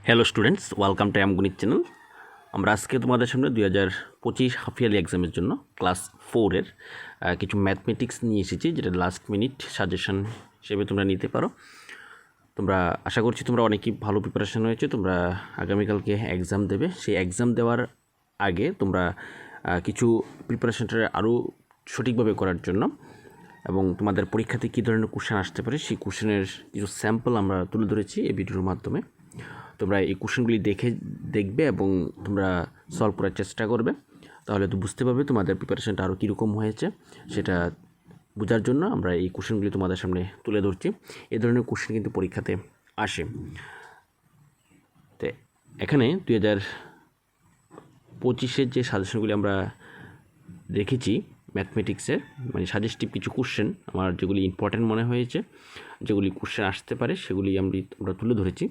Hello students, welcome to গণিত channel. আমরা আজকে তোমাদের সামনে 2025 হাফ ইয়ারলি এক্সামের জন্য ক্লাস 4-এর কিছু ম্যাথমেটিক্স নিয়ে এসেছি, যেটা লাস্ট মিনিট সাজেশন হিসেবে তোমরা নিতে পারো। তোমরা আশা করছি তোমরা অনেকই ভালো প্রিপারেশন হয়েছে। তোমরা আগামীকালকে এক্সাম দেবে। সেই এক্সাম দেওয়ার আগে তোমরা কিছু প্রিপারেশনটা আরও সঠিকভাবে করার জন্য এবং তোমাদের পরীক্ষাতে কী ধরনের কোশ্চেন আসতে পারে সেই কোশ্চেনের কিছু স্যাম্পল আমরা তুলে ধরেছি এই ভিডিওর মাধ্যমে। তোমরা এই কোশ্চেনগুলি দেখবে এবং তোমরা সলভ করার চেষ্টা করবে, তাহলে তো বুঝতে পারবে তোমাদের প্রিপারেশনটা আরও কীরকম হয়েছে। সেটা বোঝার জন্য আমরা এই কোশ্চেনগুলি তোমাদের সামনে তুলে ধরছি। এই ধরনের কোশ্চেন কিন্তু পরীক্ষাতে আসে। তো এখানে 2025-এর যে সাজেশনগুলি আমরা রেখেছি ম্যাথমেটিক্সের, মানে সাজেস্টিভ কিছু কোশ্চেন আমার যেগুলি ইম্পর্ট্যান্ট মনে হয়েছে, যেগুলি কোশ্চেন আসতে পারে, সেগুলি আমরা তুলে ধরেছি।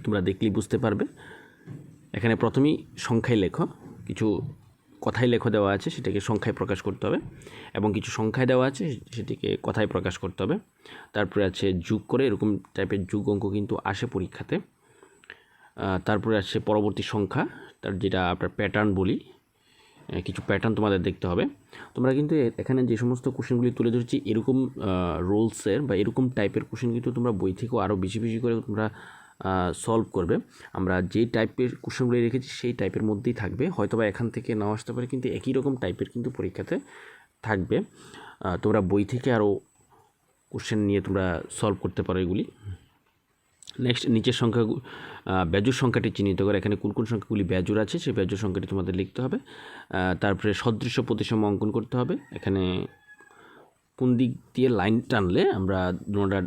তোমরা দেখলেই বুঝতে পারবে। এখানে প্রথমেই সংখ্যায় লেখো, কিছু কথায় লেখো দেওয়া আছে, সেটাকে সংখ্যায় প্রকাশ করতে হবে, এবং কিছু সংখ্যায় দেওয়া আছে সেটিকে কথায় প্রকাশ করতে হবে। তারপরে আছে যোগ করে, এরকম টাইপের যোগ অঙ্ক কিন্তু আসে পরীক্ষাতে। তারপরে আছে পরবর্তী সংখ্যা, তার যেটা আপনার প্যাটার্ন বলি, কিছু প্যাটার্ন তোমাদের দেখতে হবে। তোমরা কিন্তু এখানে যে সমস্ত কোশ্চেনগুলি তুলে ধরেছি, এরকম রোলসের বা এরকম টাইপের কোশ্চেন কিন্তু তোমরা বই থেকেও আরও বেশি বেশি করে তোমরা সলভ করবে। আমরা যেই টাইপের কোশ্চেনগুলি রেখেছি সেই টাইপের মধ্যেই থাকবে, হয়তোবা এখান থেকে নাও আসতে পারে, কিন্তু একই রকম টাইপের কিন্তু পরীক্ষাতে থাকবে। তোমরা বই থেকে আরও কোশ্চেন নিয়ে তোমরা সলভ করতে পারো এগুলি। নেক্সট, নিচের সংখ্যা বেজোড় সংখ্যাটি চিহ্নিত করে, এখানে কোন কোন সংখ্যাগুলি বেজোড় আছে সেই বেজোড় সংখ্যাটি তোমাদের লিখতে হবে। তারপরে সদৃশ্য প্রতিসম অঙ্কন করতে হবে। এখানে কোন দিক দিয়ে লাইন টানলে আমরা দুটোটা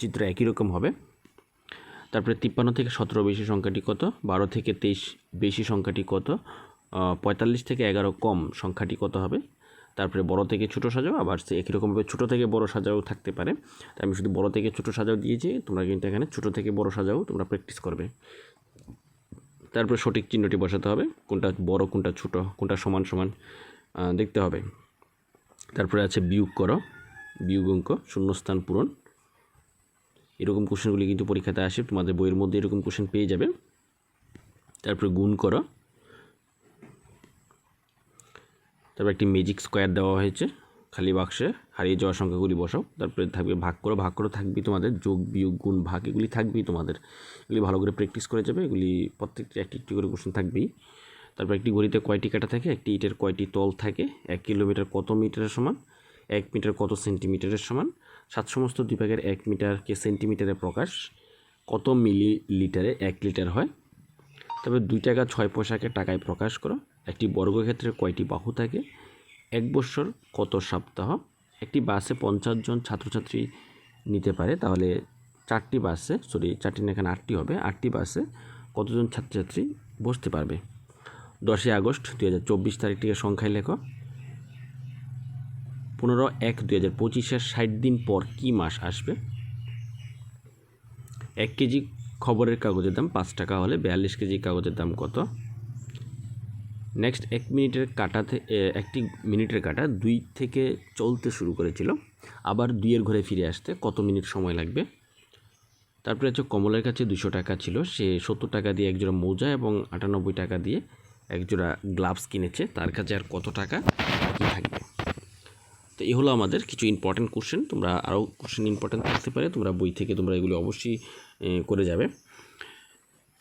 চিত্র একই রকম হবে। তারপরে 53 থেকে 17 বেশি সংখ্যাটি কত, 12 থেকে 23 বেশি সংখ্যাটি কত, 45 থেকে 11 কম সংখ্যাটি কত হবে। তারপরে বড় থেকে ছোট সাজাও, আবার একই রকমভাবে ছোট থেকে বড় সাজাও থাকতে পারে। তাই আমি শুধু বড় থেকে ছোট সাজাও দিয়েছি, তোমরা কিন্তু এখানে ছোট থেকে বড় সাজাও তোমরা প্র্যাকটিস করবে। তারপরে সঠিক চিহ্নটি বসাতে হবে, কোনটা বড় কোনটা ছোট, কোনটা সমান সমান দেখতে হবে। তারপরে আছে বিয়োগ করো, বিয়োগ অঙ্ক, শূন্যস্থান পূরণ। এরকম কোশ্চেনগুলি কিন্তু পরীক্ষাতে আসে, তোমাদের বইয়ের মধ্যে এরকম কোশ্চেন পেয়ে যাবে। তারপরে গুণ করো, তারপর একটি ম্যাজিক স্কোয়ার দেওয়া হয়েছে, খালি বাক্সে হারিয়ে যাওয়া সংখ্যাগুলি বসাও। তারপরে থাকবে ভাগ করো, ভাগ করো থাকবেই তোমাদের, যোগ বিয়োগ গুণ ভাগ এগুলি থাকবেই তোমাদের। এগুলি ভালো করে প্র্যাকটিস করে যাবে, এগুলি প্রত্যেকটি একটি একটি করে কোশ্চেন থাকবেই। তারপর একটি ঘড়িতে কয়টি কাটা থাকে, একটি ইটের কয়টি তল থাকে, 1 কিলোমিটার কত মিটারের সমান, 1 মিটার কত সেন্টিমিটারের সমান, 7 সমস্ত 2 ভাগের 1 মিটারকে সেন্টিমিটারে প্রকাশ, কত মিলিলিটারে 1 লিটার হয়। তবে 2 টাকা 6 পয়সাকে টাকায় প্রকাশ করো। একটি বর্গক্ষেত্রে কয়টি বাহু থাকে, 1 বৎসর কত সপ্তাহ। একটি বাসে 50 জন ছাত্রছাত্রী নিতে পারে, তাহলে 4টি বাসে, 4টি না, এখানে 8টি হবে, 8টি বাসে কতজন ছাত্রছাত্রী বসতে পারবে। 10 আগস্ট 2024 তারিখটিকে সংখ্যায় লেখো। 15/1/2025-এর 60 দিন পর কী মাস আসবে। 1 কেজি খবরের কাগজের দাম 5 টাকা হলে 42 কেজি কাগজের দাম কত। নেক্সট, 1 মিনিটের কাঁটা 2 থেকে চলতে শুরু করেছিল, আবার 2-এর ঘরে ফিরে আসতে কত মিনিট সময় লাগবে। তারপরে হচ্ছে কমলের কাছে 200 টাকা ছিল, সে 70 টাকা দিয়ে একজোড়া মোজা এবং 98 টাকা দিয়ে একজোড়া গ্লাভস কিনেছে, তার কাছে আর কত টাকা বাকি থাকবে। তো এই হলো আমাদের কিছু ইম্পর্ট্যান্ট কোশ্চেন। তোমরা আরও কোশ্চেন ইম্পর্ট্যান্ট থাকতে পারে, তোমরা বই থেকে তোমরা এগুলো অবশ্যই করে যাবে,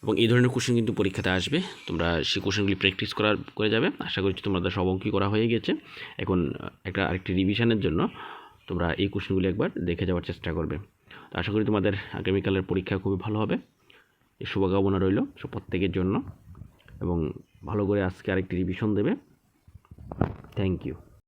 এবং এই ধরনের কোশ্চেন কিন্তু পরীক্ষাতে আসবে। তোমরা সেই কোশ্চেনগুলি প্র্যাকটিস করে যাবে। আশা করছি তোমাদের সব অঙ্কই করা হয়ে গেছে। এখন আরেকটি রিভিশনের জন্য তোমরা এই কোশ্চেনগুলি একবার দেখে যাওয়ার চেষ্টা করবে। তো আশা করি তোমাদের আগামীকালের পরীক্ষা খুবই ভালো হবে। এই শুভকামনা রইল প্রত্যেকের জন্য, এবং ভালো করে আজকে আরেকটি রিভিশন দেবে। Thank you.